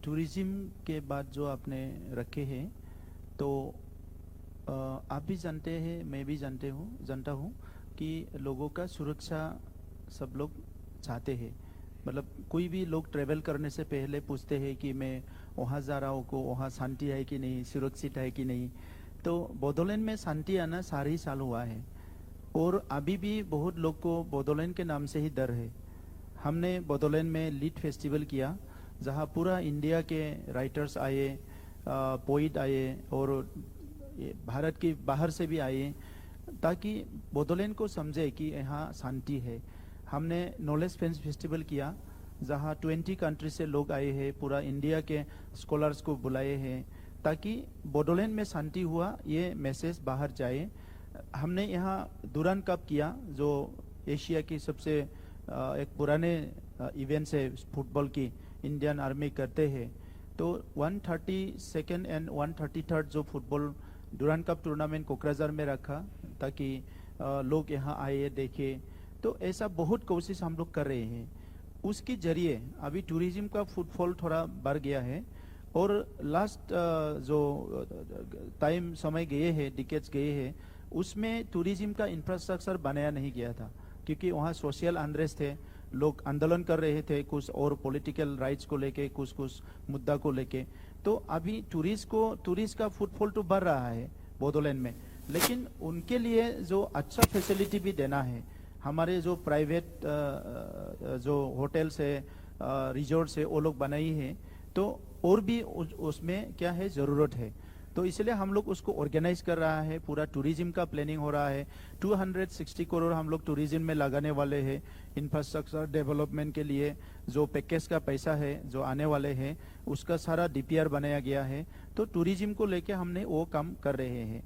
Tourism के बाद जो आपने रखे हैं, तो आप भी जानते हैं, मैं भी जानता हूँ कि लोगों का सुरक्षा सब लोग चाहते हैं। मतलब कोई भी लोग ट्रेवल करने से पहले पूछते हैं कि मैं वहाँ जा रहा हूँ, को वहाँ शांति है कि नहीं, सुरक्षित है कि नहीं। तो बोडोलैंड में शांति आना सारे ही साल हुआ है, और अभी भी बहुत लोग को बोडोलैंड के नाम से ही डर है। हमने बोडोलैंड में लीड फेस्टिवल किया, जहाँ पूरा इंडिया के राइटर्स आए, पोइट आए, और ये भारत के बाहर से भी आए, ताकि बोडोलैंड को समझे कि यहाँ शांति है। हमने नॉलेज फेस्टिवल किया, जहाँ 20 कंट्री से लोग आए हैं, पूरा इंडिया के स्कॉलर्स को बुलाए हैं, ताकि बोडोलैंड में शांति हुआ ये मैसेज बाहर जाए। हमने यहाँ दुरान कप किया, जो एशिया की सबसे एक पुराने इवेंट्स है फुटबॉल की, इंडियन आर्मी करते हैं। तो 132nd एंड 133rd जो football Durand cup tournament Kokrajhar में रखा, ताकि लोग यहाँ आए देखे। तो ऐसा बहुत कोशिश हम लोग कर रहे हैं। उसके जरिए अभी टूरिज्म का फुटफॉल थोड़ा बढ़ गया है। और लास्ट जो टाइम समय गए हैं, डिकेट्स गए हैं, उसमें टूरिज्म का इंफ्रास्ट्रक्चर बनाया नहीं गया था, क्योंकि वहाँ सोशल अनरेस्ट थे, लोग आंदोलन कर रहे थे कुछ और पॉलिटिकल राइट्स को लेके, कुछ कुछ मुद्दा को लेके। तो अभी टूरिस्ट का फुटफॉल तो बढ़ रहा है बोडोलैंड में, लेकिन उनके लिए जो अच्छा फैसिलिटी भी देना है। हमारे जो प्राइवेट जो होटल्स है, रिजॉर्ट्स है, वो लोग बनाई है, तो और भी उसमें क्या है, ज़रूरत है। तो इसलिए हम लोग उसको ऑर्गेनाइज कर रहा है, पूरा टूरिज्म का प्लानिंग हो रहा है। 260 करोड़ हम लोग टूरिज्म में लगाने वाले हैं, इंफ्रास्ट्रक्चर डेवलपमेंट के लिए। जो पैकेज का पैसा है जो आने वाले हैं, उसका सारा डीपीआर बनाया गया है। तो टूरिज्म को लेके हमने वो काम कर रहे हैं।